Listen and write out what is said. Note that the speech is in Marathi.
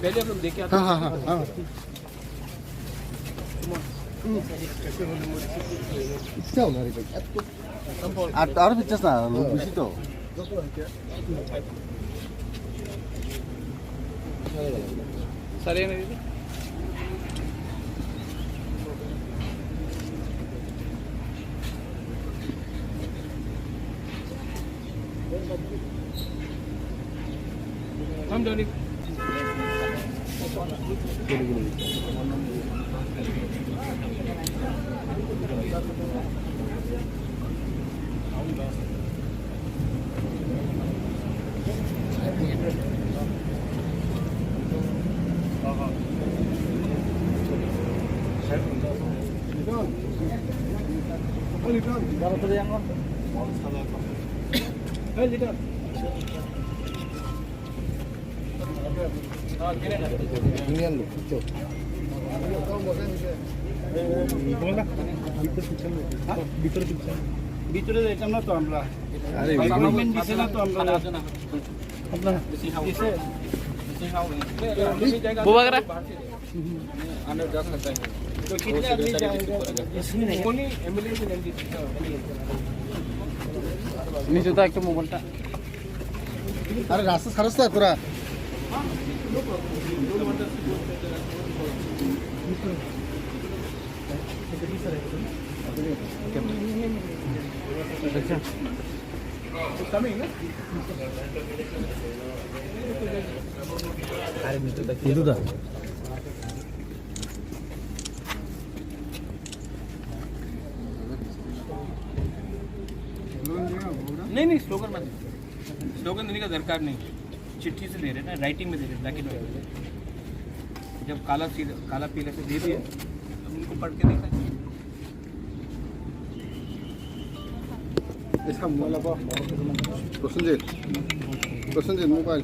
पहले हम लोग देखे हाँ हाँ हाँ हाँ क्या होगा रे और भी चस्ना लोग खुशी तो सर हम डोरी ভিতরে যাইতাম না তো আমরা আরে গভর্নমেন্ট দিছে না তো আমরা আপনারা দিছে बुबागरा अंदर जा सकता है तो कितने आदमी जाएंगे इसमें नहीं कोनी एम्बुलेंस नहीं नीचे तो एक तो मोबाइलটা अरे रास्ता खरस था पूरा itu dah नहीं स्लोगन मत स्लोगन देने का दरकार नहीं चिट्ठी से दे रहे ना राइटिंग में दे रहे ब्लैक एंड व्हाइट जब काला पीला से दे दिए अब उनको पढ़ के देखा इसका मोबाइल प्रसन्नजीत मोबाइल